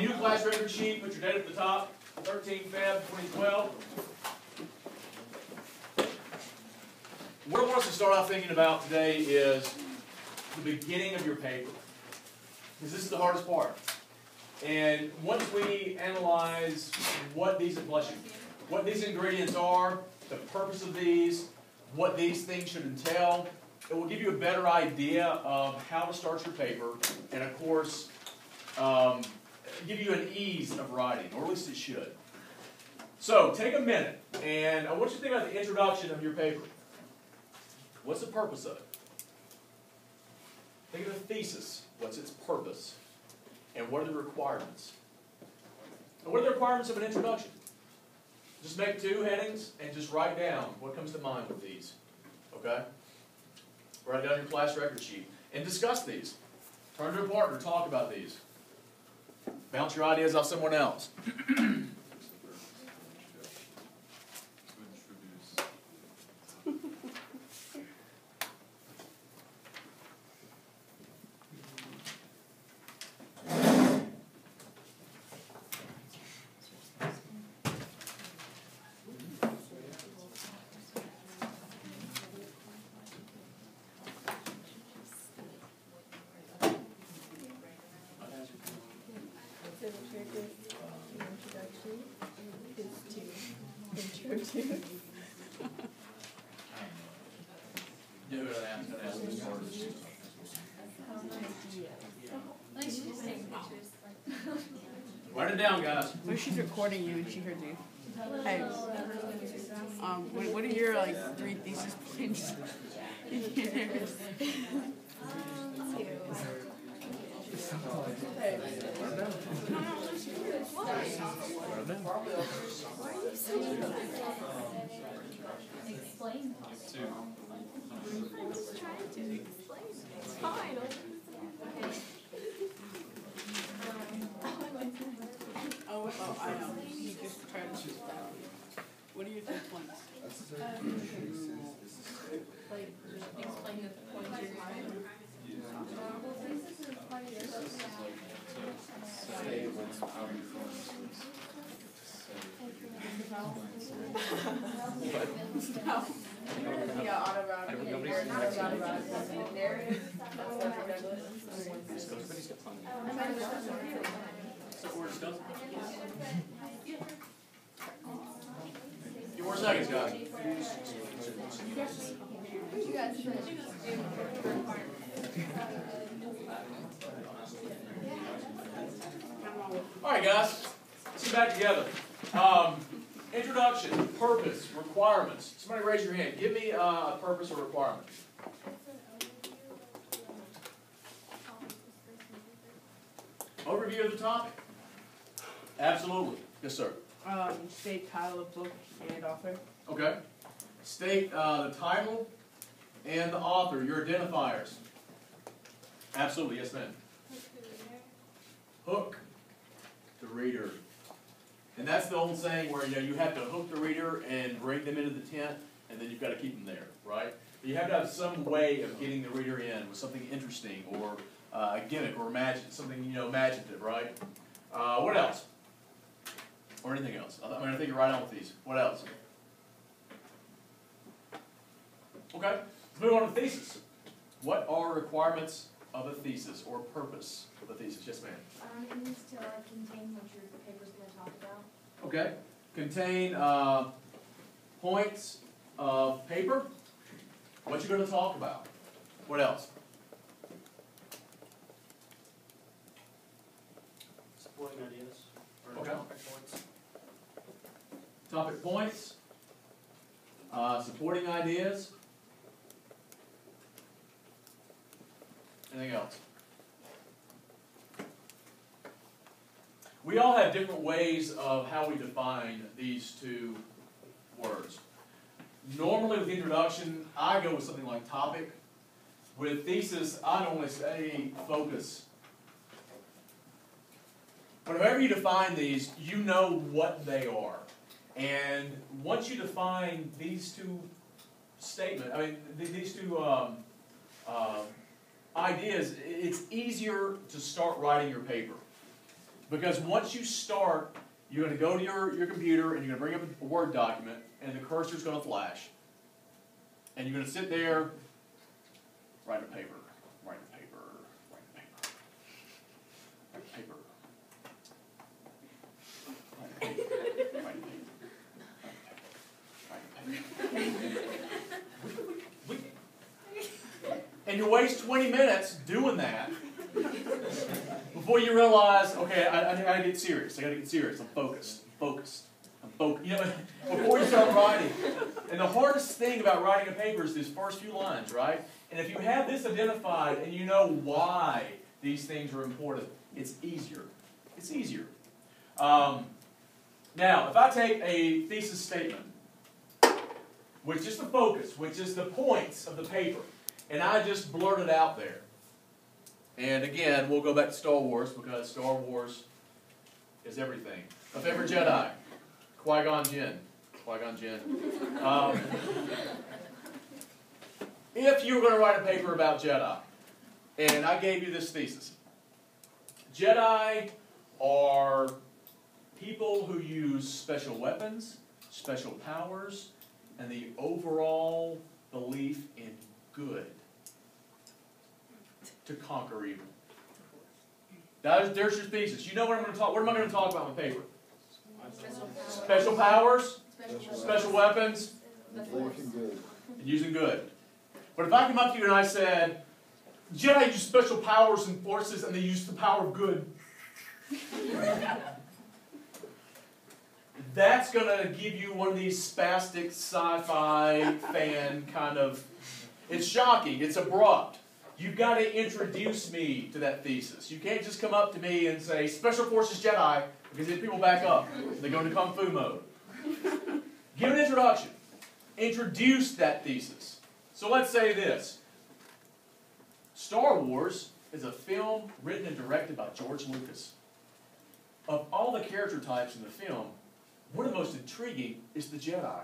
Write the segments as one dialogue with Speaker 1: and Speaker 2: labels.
Speaker 1: new class record sheet, put your date at the top, 13 Feb 2012. What I want us to start off thinking about today is the beginning of your paper, because this is the hardest part. And once we analyze what these ingredients are, the purpose of these, what these things should entail, it will give you a better idea of how to start your paper, and of course, give you an ease of writing, or at least it should. So, take a minute, and I want you to think about the introduction of your paper. What's the purpose of it? Think of the thesis. What's its purpose? And what are the requirements? And what are the requirements of an introduction? Just make 2 headings and just write down what comes to mind with these. Okay? Write down your class record sheet. And discuss these. Turn to a partner, talk about these. Bounce your ideas off someone else. Write it down, guys.
Speaker 2: What if she's recording you and she heard you? Hey, what are your 3 thesis points?
Speaker 3: Explain. I'm just trying to explain. It's fine.
Speaker 2: I know. You just try to shoot that. What are your 3 points?
Speaker 3: Like, explain the points you're having.
Speaker 2: Yeah, autobiography. Not autobiography. Narrative.
Speaker 1: Few more seconds, guys. All right, guys. Let's get back together. Introduction, purpose, requirements. Somebody raise your hand. Give me a purpose or requirement. Overview of the topic. Absolutely. Yes, sir.
Speaker 2: State title of book and author.
Speaker 1: Okay. State the title and the author, your identifiers. Absolutely. Yes, ma'am. Hook the reader. And that's the old saying where you have to hook the reader and bring them into the tent, and then you've got to keep them there, right? You have to have some way of getting the reader in with something interesting or a gimmick or something imaginative, right? What else? Or anything else? I think you're right on with these. What else? Okay, let's move on to thesis. What are requirements of a thesis or purpose of a thesis? Yes, ma'am.
Speaker 3: It needs to contain what your paper's going to talk about.
Speaker 1: Okay. Contain points of paper. What you're going to talk about. What else?
Speaker 4: Supporting ideas. Or
Speaker 1: Okay.
Speaker 4: topic points.
Speaker 1: Topic points. Supporting ideas. Anything else? We all have different ways of how we define these 2 words. Normally with introduction, I go with something like topic. With thesis, I normally say focus. But however you define these, you know what they are. And once you define these 2 statements, these 2 ideas, it's easier to start writing your paper. Because once you start, you're going to go to your computer and you're going to bring up a Word document and the cursor's going to flash. And you're going to sit there, write a paper, write a paper, write a paper, write a paper, write a paper, write a paper, write a paper. And you waste 20 minutes doing that before you realize, okay, I gotta get serious. I gotta get serious. I'm focused. I'm focused. You know, before you start writing. And the hardest thing about writing a paper is these first few lines, right? And if you have this identified and you know why these things are important, it's easier. It's easier. Now, if I take a thesis statement, which is the focus, which is the points of the paper, and I just blurt it out there. And again, we'll go back to Star Wars because Star Wars is everything. My favorite Jedi, Qui-Gon Jinn. Qui-Gon Jinn. If you were going to write a paper about Jedi, and I gave you this thesis, Jedi are people who use special weapons, special powers, and the overall belief in good to conquer evil. There's your thesis. You know what I'm going to talk. What am I going to talk about in the paper? Special powers, special weapons, and using good. But if I come up to you and I said, Jedi use special powers and forces, and they use the power of good, that's going to give you one of these spastic sci-fi fan kind of. It's shocking. It's abrupt. You've got to introduce me to that thesis. You can't just come up to me and say, Special Forces Jedi, because then people back up. They go into Kung Fu mode. Give an introduction. Introduce that thesis. So let's say this. Star Wars is a film written and directed by George Lucas. Of all the character types in the film, one of the most intriguing is the Jedi.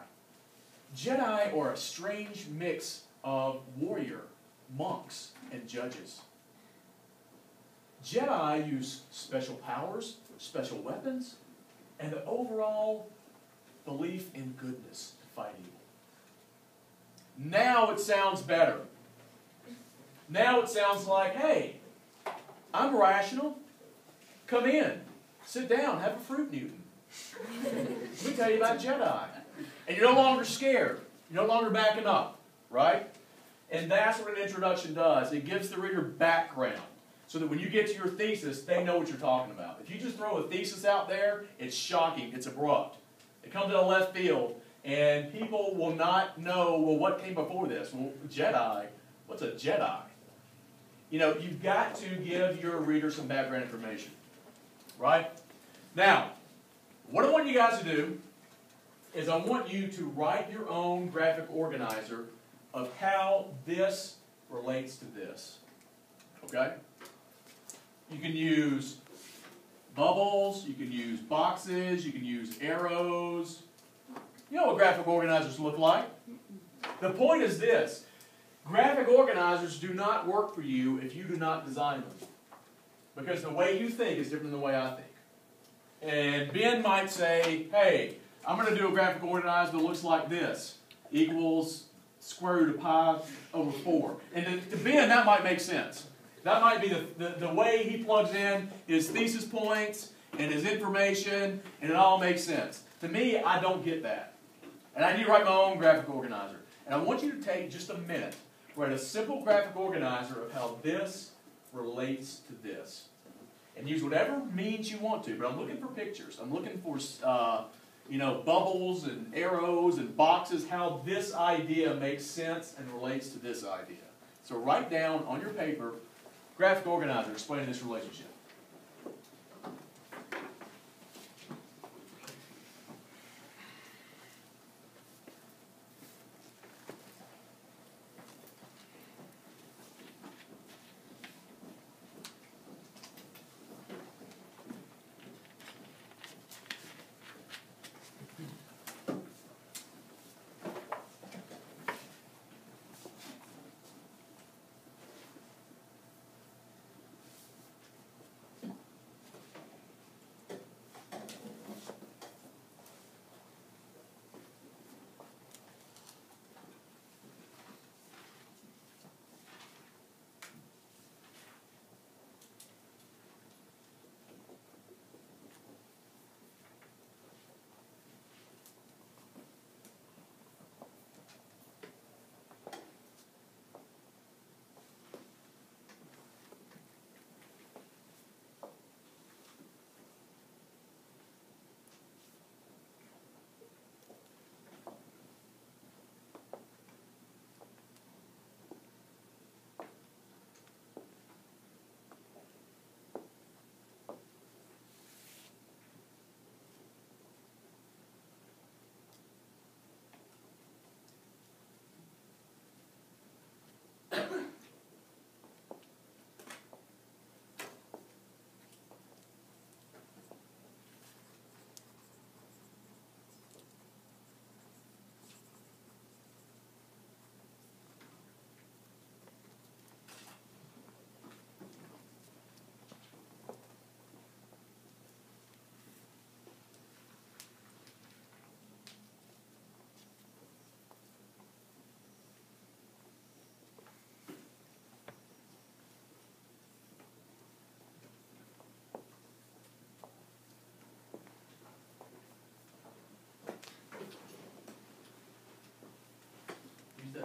Speaker 1: Jedi are a strange mix of warrior, monks, and judges. Jedi use special powers, special weapons, and the overall belief in goodness to fight evil. Now it sounds better. Now it sounds like, hey, I'm rational. Come in. Sit down. Have a fruit Newton. Let me tell you about Jedi. And you're no longer scared. You're no longer backing up. Right? And that's what an introduction does. It gives the reader background so that when you get to your thesis, they know what you're talking about. If you just throw a thesis out there, it's shocking. It's abrupt. It comes out of left field, and people will not know, well, what came before this? Well, Jedi. What's a Jedi? You know, you've got to give your reader some background information. Right? Now, what I want you guys to do is I want you to write your own graphic organizer of how this relates to this. Okay? You can use bubbles, you can use boxes, you can use arrows. You know what graphic organizers look like. The point is this. Graphic organizers do not work for you if you do not design them. Because the way you think is different than the way I think. And Ben might say, hey, I'm going to do a graphic organizer that looks like this. Equals square root of pi over 4. And to Ben, that might make sense. That might be the way he plugs in his thesis points and his information, and it all makes sense. To me, I don't get that. And I need to write my own graphic organizer. And I want you to take just a minute, write a simple graphic organizer of how this relates to this. And use whatever means you want to, but I'm looking for pictures. I'm looking for bubbles and arrows and boxes, how this idea makes sense and relates to this idea. So write down on your paper, graphic organizer explaining this relationship.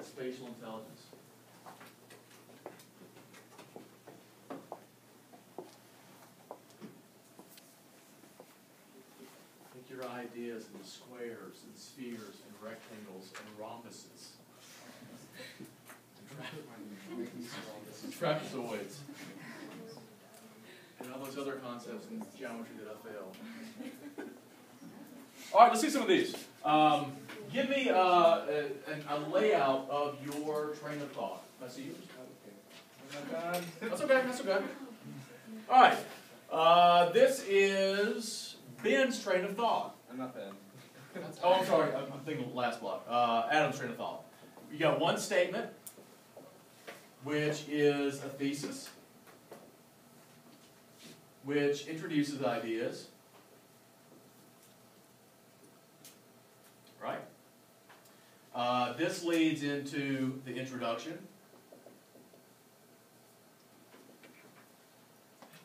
Speaker 1: spatial intelligence. Take your ideas into squares and spheres and rectangles and rhombuses. Trapezoids. And all those other concepts in geometry that I failed. All right, let's see some of these. Give me a layout of your train of thought. That's yours. That's okay. That's okay. All right. This is Ben's train of thought.
Speaker 5: I'm not Ben.
Speaker 1: Oh, I'm sorry. I'm thinking last block. Adam's train of thought. You got one statement, which is a thesis, which introduces ideas. Right? This leads into the introduction.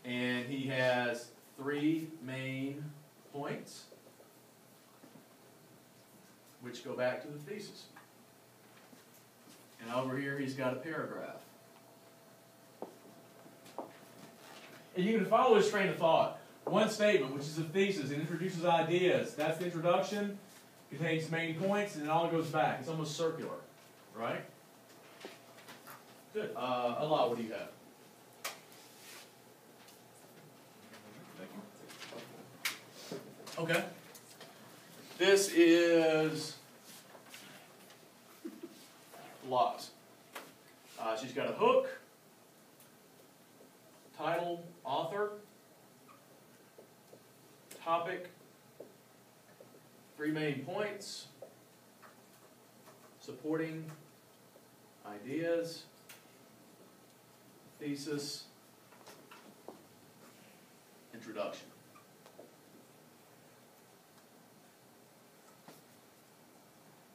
Speaker 1: And he has 3 main points, which go back to the thesis. And over here he's got a paragraph. And you can follow his train of thought. One statement, which is a thesis, it introduces ideas. That's the introduction. Contains main points, and it all goes back. It's almost circular, right? Good. Allah, what do you have? Okay. This is laws. She's got a hook, title, author, topic, 3 main points, supporting ideas, thesis, introduction.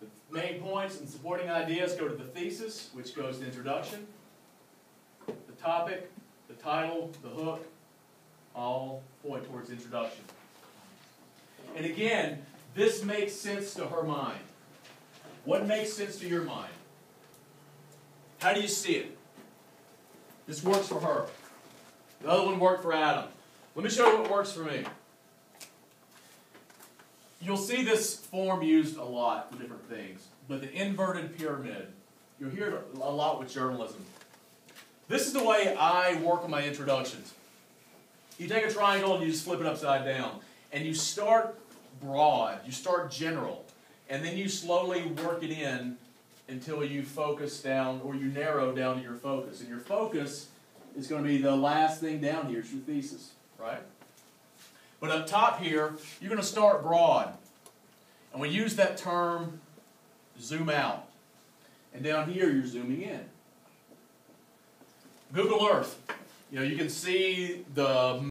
Speaker 1: The main points and supporting ideas go to the thesis, which goes to introduction. The topic, the title, the hook, all point towards introduction. And again, this makes sense to her mind. What makes sense to your mind? How do you see it? This works for her. The other one worked for Adam. Let me show you what works for me. You'll see this form used a lot for different things, but the inverted pyramid, you'll hear it a lot with journalism. This is the way I work on my introductions. You take a triangle and you just flip it upside down, and you start broad, you start general, and then you slowly work it in until you focus down, or you narrow down to your focus. And your focus is going to be the last thing down here, is your thesis, right? But up top here, you're going to start broad. And we use that term, zoom out. And down here, you're zooming in. Google Earth. You know, you can see the